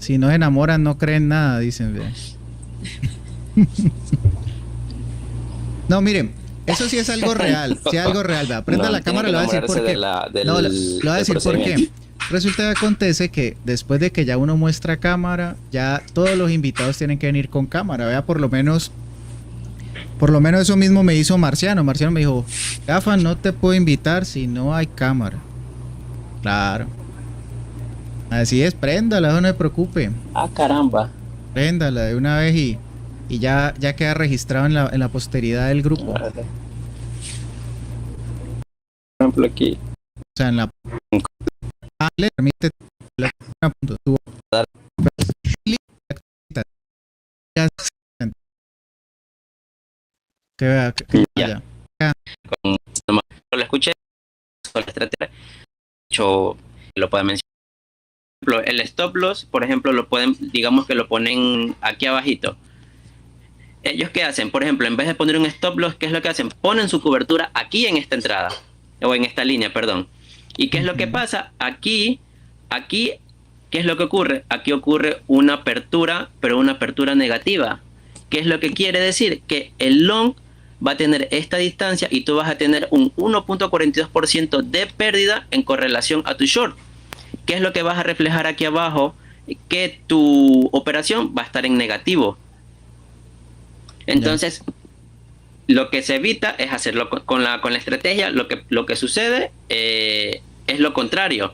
Si no se enamoran, no creen nada, dicen. Ve. No, miren, eso sí es algo real, sí es algo real. Vea, prenda No, la tienen cámara, que le voy a decir enamorarse por de qué. No, le voy a del decir por qué. procedimiento. Resulta que acontece que después de que ya uno muestra cámara, ya todos los invitados tienen que venir con cámara. Vea, por lo menos eso mismo me hizo Marciano. Marciano me dijo, Gafa, no te puedo invitar si no hay cámara. Claro. Así es, préndala, no se preocupe. Ah, caramba. Préndala de una vez y ya queda registrado en la posteridad del grupo. Por ejemplo, aquí. O sea, en la... le permite... tu- que vea, que Ya. vaya. Nomás lo escuché, con la estrategia. Yo lo puedo mencionar. Por ejemplo, el stop loss, por ejemplo, lo pueden, digamos que lo ponen aquí abajito. Ellos qué hacen, por ejemplo, en vez de poner un stop loss, ¿qué es lo que hacen? Ponen su cobertura aquí en esta entrada, o en esta línea, perdón. ¿Y qué es lo que pasa? Aquí, ¿qué es lo que ocurre? Aquí ocurre una apertura, pero una apertura negativa. ¿Qué es lo que quiere decir? Que el long va a tener esta distancia y tú vas a tener un 1.42% de pérdida en correlación a tu short. ¿Qué es lo que vas a reflejar aquí abajo? Que tu operación va a estar en negativo. Entonces, lo que se evita es hacerlo con la estrategia. Lo que sucede es lo contrario.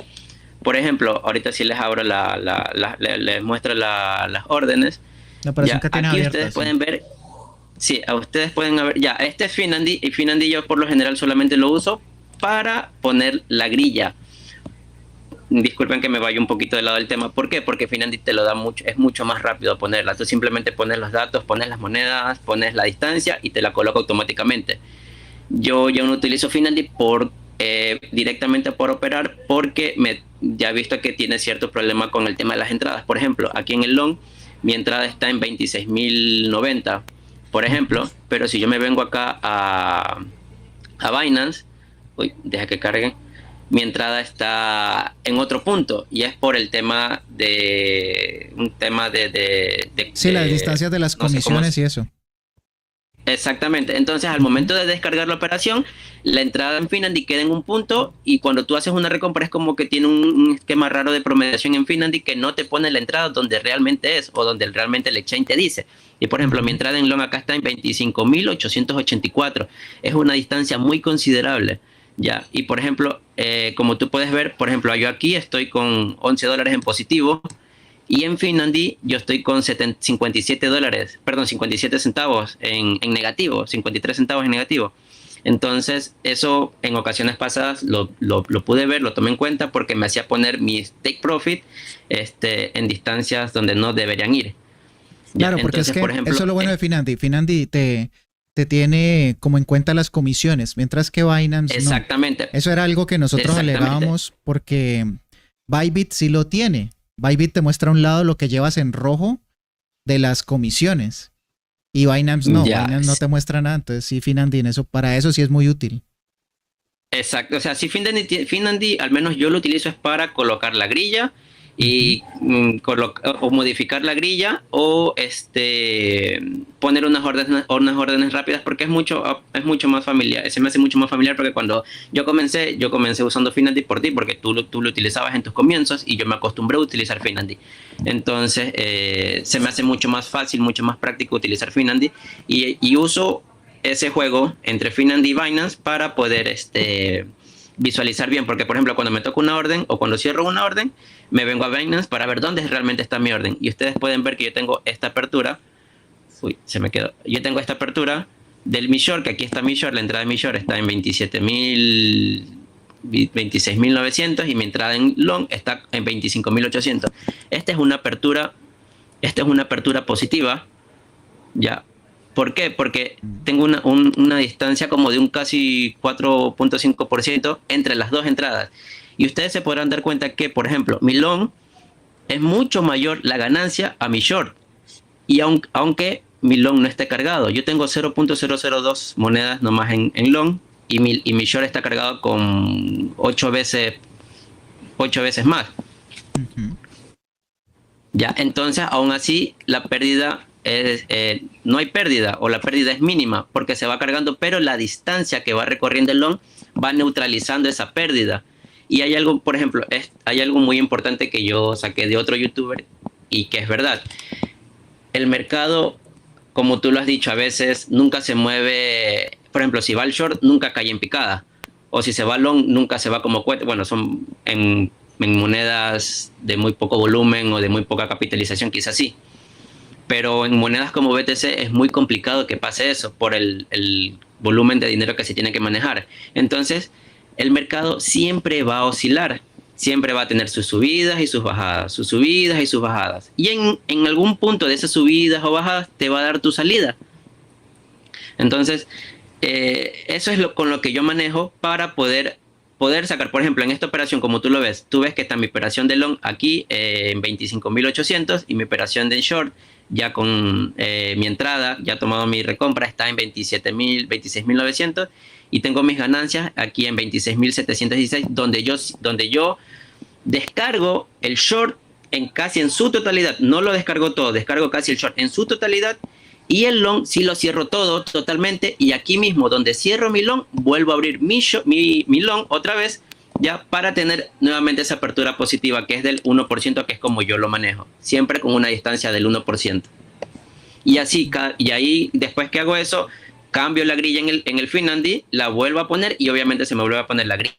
Por ejemplo, ahorita si les abro les muestro las órdenes. La operación Ya, que tiene aquí abierta, ustedes sí. pueden ver. Sí, a ustedes pueden ver. Ya, este es Finandi. Y Finandi yo por lo general solamente lo uso para poner la grilla. Disculpen que me vaya un poquito del lado del tema. ¿Por qué? Porque Finandi te lo da mucho, es mucho más rápido ponerla. Tú simplemente pones los datos, pones las monedas, pones la distancia y te la coloca automáticamente. Yo ya no utilizo Finandi directamente por operar porque ya he visto que tiene cierto problema con el tema de las entradas. Por ejemplo, aquí en el long, mi entrada está en 26.090, por ejemplo, pero si yo me vengo acá a Binance, uy, deja que cargue, mi entrada está en otro punto y es por el tema Sí, las distancias de las no sé cómo comisiones es. y eso. Exactamente. Entonces, al momento de descargar la operación, la entrada en Finandi queda en un punto y cuando tú haces una recompra es como que tiene un esquema raro de promediación en Finandi que no te pone la entrada donde realmente es o donde realmente el exchange te dice. Y por ejemplo, mi entrada en long acá está en 25.884. Es una distancia muy considerable. Ya. Y por ejemplo, como tú puedes ver, por ejemplo, yo aquí estoy con $11 en positivo. Y en Finlandy yo estoy con 57 dólares, perdón, 57 centavos en negativo, 53 centavos en negativo. Entonces, eso en ocasiones pasadas lo pude ver, lo tomé en cuenta porque me hacía poner mi take profit en distancias donde no deberían ir. Ya, Claro, porque es entonces, que por eso ejemplo, es lo bueno de Finandi. Finandi te tiene como en cuenta las comisiones, mientras que Binance no. exactamente, Eso era algo que nosotros exactamente, alegábamos porque Bybit sí lo tiene. Bybit te muestra a un lado lo que llevas en rojo de las comisiones y Binance no. ya, Binance no te muestra nada. Entonces sí, Finandi en eso, para eso sí es muy útil. exacto. O sea, si Finlandy, al menos yo lo utilizo es para colocar la grilla Ujú. y o modificar la grilla o poner unas órdenes rápidas porque es mucho más familiar. Se me hace mucho más familiar porque cuando yo comencé usando Finlandy por ti porque tú lo utilizabas en tus comienzos y yo me acostumbré a utilizar Finlandy. Entonces, se me hace mucho más fácil, mucho más práctico utilizar Finlandy y uso ese juego entre Finland y Binance para poder visualizar bien, porque por ejemplo cuando me toca una orden o cuando cierro una orden, me vengo a Binance para ver dónde realmente está mi orden. Y ustedes pueden ver que yo tengo esta apertura, uy, se me quedó, yo tengo esta apertura del mi short, que aquí está mi short, la entrada de mi short está en 26.900 y mi entrada en long está en 25.800. Esta es una apertura positiva, ya. ¿Por qué? Porque tengo una distancia como de un casi 4.5% entre las dos entradas. Y ustedes se podrán dar cuenta que, por ejemplo, mi long es mucho mayor la ganancia a mi short. Y aunque mi long no esté cargado, yo tengo 0.002 monedas nomás en long y mi short está cargado con 8 veces más. Ujú. Ya, entonces aún así la pérdida no hay pérdida o la pérdida es mínima porque se va cargando, pero la distancia que va recorriendo el long va neutralizando esa pérdida. Y hay algo, por ejemplo, hay algo muy importante que yo saqué de otro youtuber y que es verdad. El mercado, como tú lo has dicho, a veces nunca se mueve. Por ejemplo, si va al short, nunca cae en picada. O si se va al long, nunca se va como cohete. Bueno, son en monedas de muy poco volumen o de muy poca capitalización, quizás sí. Pero en monedas como BTC es muy complicado que pase eso por el volumen de dinero que se tiene que manejar. Entonces, el mercado siempre va a oscilar, siempre va a tener sus subidas y sus bajadas, sus subidas y sus bajadas. Y en algún punto de esas subidas o bajadas te va a dar tu salida. Entonces, eso es con lo que yo manejo para poder sacar, por ejemplo, en esta operación, como tú lo ves, tú ves que está mi operación de long aquí en 25.800 y mi operación de short ya con mi entrada, ya tomado mi recompra, está en 27.000, 26.900 y tengo mis ganancias aquí en 26.716, donde yo descargo el short casi en su totalidad, no lo descargo todo, descargo casi el short en su totalidad y el long sí lo cierro todo totalmente y aquí mismo donde cierro mi long vuelvo a abrir mi long otra vez ya para tener nuevamente esa apertura positiva que es del 1%, que es como yo lo manejo, siempre con una distancia del 1%. Y así, y ahí después que hago eso, cambio la grilla en el Finlandy, la vuelvo a poner y obviamente se me vuelve a poner la grilla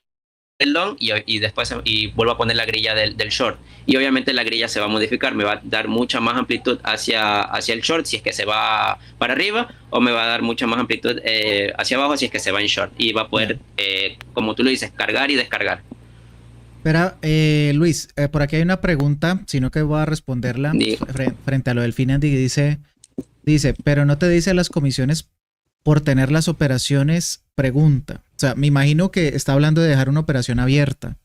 del long y después vuelvo a poner la grilla del short. Y obviamente la grilla se va a modificar, me va a dar mucha más amplitud hacia el short si es que se va para arriba, o me va a dar mucha más amplitud hacia abajo si es que se va en short. Y va a poder, como tú lo dices, cargar y descargar. Espera, Luis, por aquí hay una pregunta, sino que voy a responderla frente a lo del Finlandy, que dice, pero no te dice las comisiones por tener las operaciones, pregunta. O sea, me imagino que está hablando de dejar una operación abierta.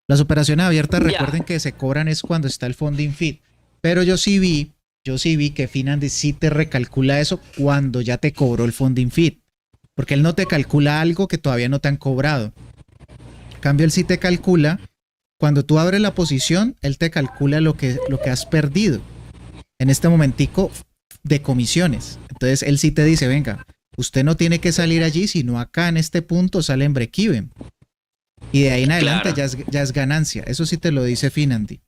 Las operaciones abiertas, recuerden que se cobran es cuando está el funding fee. Pero yo sí vi que Finlandy sí te recalcula eso cuando ya te cobró el funding fee. Porque él no te calcula algo que todavía no te han cobrado. En cambio, él sí te calcula, cuando tú abres la posición, él te calcula lo que has perdido en este momentico de comisiones. Entonces, él sí te dice, venga, usted no tiene que salir allí, sino acá en este punto sale en break-even. Y de ahí en adelante claro, ya es ganancia. Eso sí te lo dice Finlandy.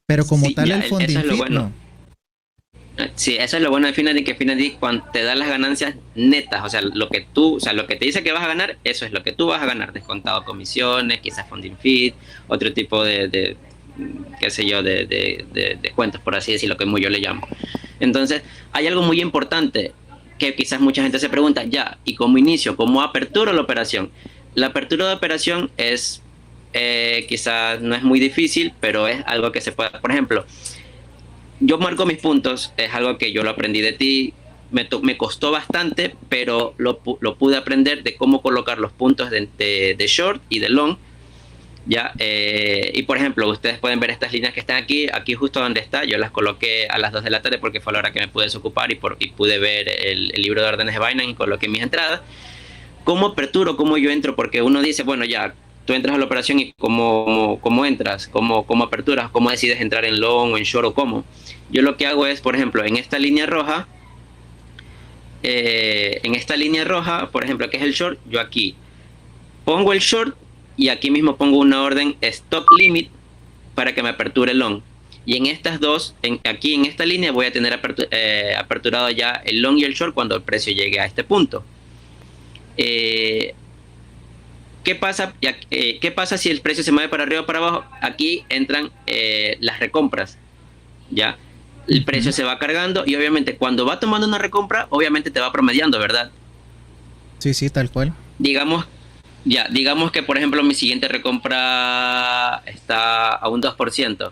Pero como sí, tal el funding fee, bueno. No. Sí, eso es lo bueno de Finlandy, que Finlandy cuando te da las ganancias netas, o sea, lo que te dice que vas a ganar, eso es lo que tú vas a ganar, descontado comisiones, quizás funding fee, otro tipo de qué sé yo, de descuentos, por así decirlo, que yo le llamo. Entonces, hay algo muy importante que quizás mucha gente se pregunta, ya, ¿y cómo inicio? ¿Cómo aperturo la operación? La apertura de operación es, quizás no es muy difícil, pero es algo que se puede, por ejemplo, yo marco mis puntos, es algo que yo lo aprendí de ti, me costó bastante, pero lo pude aprender de cómo colocar los puntos de short y de long, ya, y por ejemplo, ustedes pueden ver estas líneas que están aquí justo donde está, yo las coloqué a las 2 de la tarde porque fue la hora que me pude desocupar y pude ver el libro de órdenes de Binance y coloqué mis entradas. ¿Cómo aperturo? ¿Cómo yo entro? Porque uno dice, bueno, ya, tú entras a la operación y ¿cómo entras? ¿Cómo aperturas? ¿Cómo decides entrar en long o en short o cómo? Yo lo que hago es, por ejemplo, en esta línea roja, por ejemplo, que es el short, yo aquí pongo el short y aquí mismo pongo una orden stop limit para que me aperture el long. Y en estas dos, aquí en esta línea voy a tener aperturado ya el long y el short cuando el precio llegue a este punto. ¿Qué pasa si el precio se mueve para arriba o para abajo? Aquí entran las recompras, ¿ya? El precio se va cargando y obviamente cuando va tomando una recompra, obviamente te va promediando, ¿verdad? Sí, tal cual. Digamos que, por ejemplo, mi siguiente recompra está a un 2%,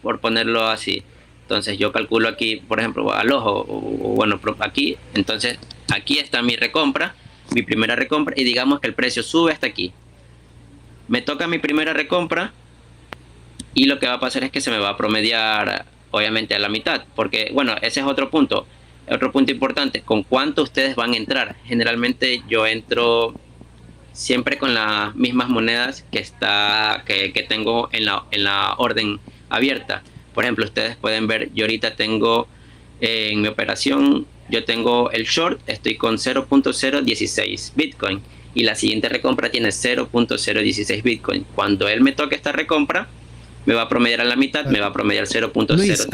por ponerlo así. Entonces yo calculo aquí, por ejemplo, al ojo, o bueno, aquí. Entonces aquí está mi recompra, mi primera recompra, y digamos que el precio sube hasta aquí. Me toca mi primera recompra y lo que va a pasar es que se me va a promediar, obviamente, a la mitad. Porque, bueno, ese es otro punto importante. ¿Con cuánto ustedes van a entrar? Generalmente yo entro siempre con las mismas monedas que tengo en la orden abierta. Por ejemplo, ustedes pueden ver, yo ahorita tengo en mi operación, yo tengo el short, estoy con 0.016 Bitcoin y la siguiente recompra tiene 0.016 Bitcoin. Cuando él me toque esta recompra, me va a promediar a la mitad, me va a promediar 0.032. Luis,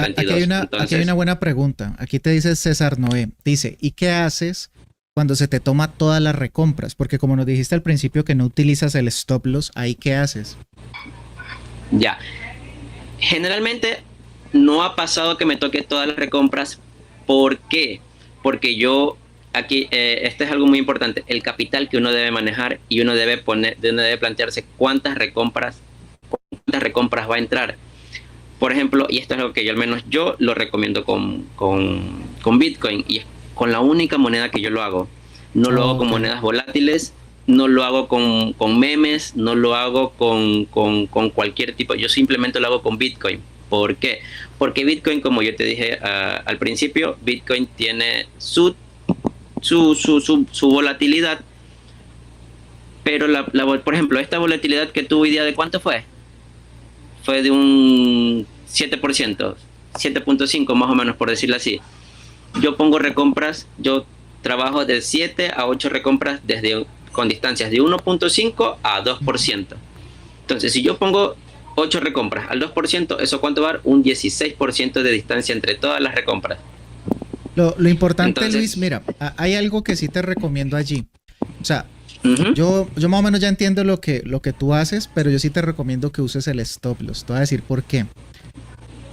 aquí hay una buena pregunta. Aquí te dice César Noé. Dice, ¿y qué haces cuando se te toma todas las recompras? Porque como nos dijiste al principio que no utilizas el stop loss, ¿ahí qué haces? Ya. Generalmente no ha pasado que me toque todas las recompras. ¿Por qué? Porque yo aquí, este es algo muy importante, el capital que uno debe manejar y uno debe plantearse cuántas recompras va a entrar. Por ejemplo, y esto es algo que yo al menos yo lo recomiendo con Bitcoin, y es con la única moneda que yo lo hago. No lo hago con monedas volátiles, no lo hago con memes, no lo hago con cualquier tipo, yo simplemente lo hago con Bitcoin. ¿Por qué? Porque Bitcoin, como yo te dije al principio, Bitcoin tiene su volatilidad, pero por ejemplo, esta volatilidad que tuvo hoy día, ¿de cuánto fue? Fue de un 7%, 7.5 más o menos, por decirlo así. Yo pongo recompras, yo trabajo de 7 a 8 recompras con distancias de 1.5 a 2%. Entonces, si yo pongo 8 recompras al 2%, ¿eso cuánto va a dar? Un 16% de distancia entre todas las recompras. Lo importante, entonces, Luis, mira, hay algo que sí te recomiendo allí. O sea, yo más o menos ya entiendo lo que tú haces, pero yo sí te recomiendo que uses el stop loss. Te voy a decir por qué.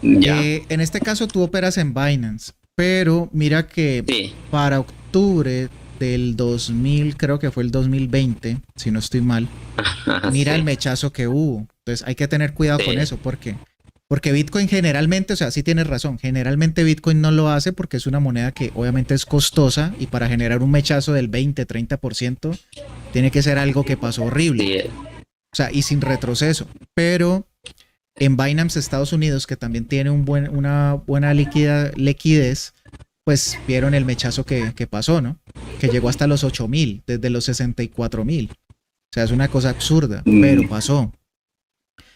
En este caso tú operas en Binance, pero mira que para octubre del 2000, creo que fue el 2020, si no estoy mal, mira el mechazo que hubo. Entonces hay que tener cuidado con eso. ¿Por qué? Porque Bitcoin generalmente, o sea, sí tienes razón, generalmente Bitcoin no lo hace porque es una moneda que obviamente es costosa y para generar un mechazo del 20-30% tiene que ser algo que pasó horrible. O sea, y sin retroceso. Pero en Binance Estados Unidos, que también tiene una buena liquidez, pues vieron el mechazo que pasó, ¿no? Que llegó hasta los 8,000, desde los 64,000. O sea, es una cosa absurda, pero pasó.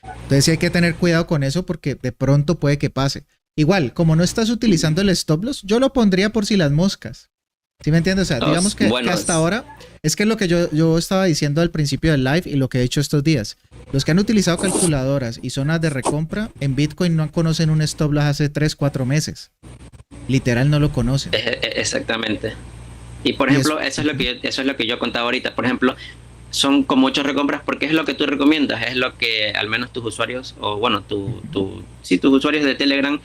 Entonces sí hay que tener cuidado con eso porque de pronto puede que pase. Igual, como no estás utilizando el stop loss, yo lo pondría por si las moscas. ¿Sí me entiendes? O sea, digamos que hasta ahora, es que es lo que yo estaba diciendo al principio del live y lo que he hecho estos días. Los que han utilizado calculadoras y zonas de recompra, en Bitcoin no conocen un stop loss hace 3-4 meses. Literal no lo conocen. Exactamente. Y por ejemplo, eso es lo que yo contaba ahorita. Por ejemplo, son como 8 recompras porque es lo que tú recomiendas, es lo que al menos tus usuarios, o bueno, tus usuarios de Telegram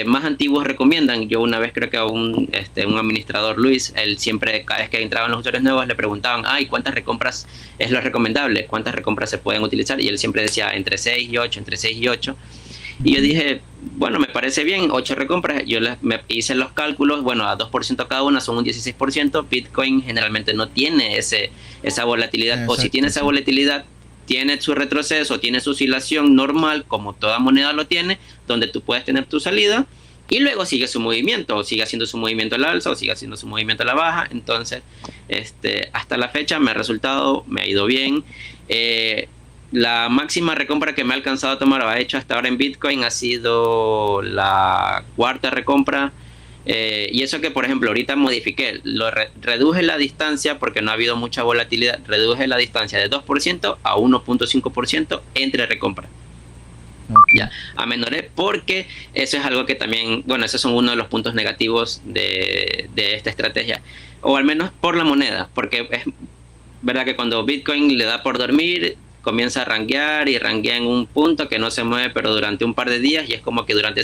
más antiguos recomiendan. Yo una vez creo que a un administrador, Luis, él siempre, cada vez que entraban los usuarios nuevos, le preguntaban, ¿cuántas recompras es lo recomendable? ¿Cuántas recompras se pueden utilizar? Y él siempre decía entre 6 y 8, entre 6 y 8. Y yo dije, bueno, me parece bien, 8 recompras. Yo me hice los cálculos, bueno, a 2% cada una son un 16%. Bitcoin generalmente no tiene esa volatilidad. Exacto, o si tiene esa volatilidad, tiene su retroceso, tiene su oscilación normal, como toda moneda lo tiene, donde tú puedes tener tu salida y luego sigue su movimiento, o sigue haciendo su movimiento al alza, o sigue haciendo su movimiento a la baja. Entonces, hasta la fecha me ha ido bien. La máxima recompra que me ha alcanzado a tomar o ha hecho hasta ahora en Bitcoin ha sido la 4ª recompra. Y eso que, por ejemplo, ahorita modifiqué, reduje la distancia porque no ha habido mucha volatilidad, reduje la distancia de 2% a 1.5% entre recompras. Ya, amenoré porque eso es algo que también, bueno, esos son uno de los puntos negativos de esta estrategia, o al menos por la moneda, porque es verdad que cuando Bitcoin le da por dormir, comienza a rankear y ranquea en un punto que no se mueve, pero durante un par de días, y es como que durante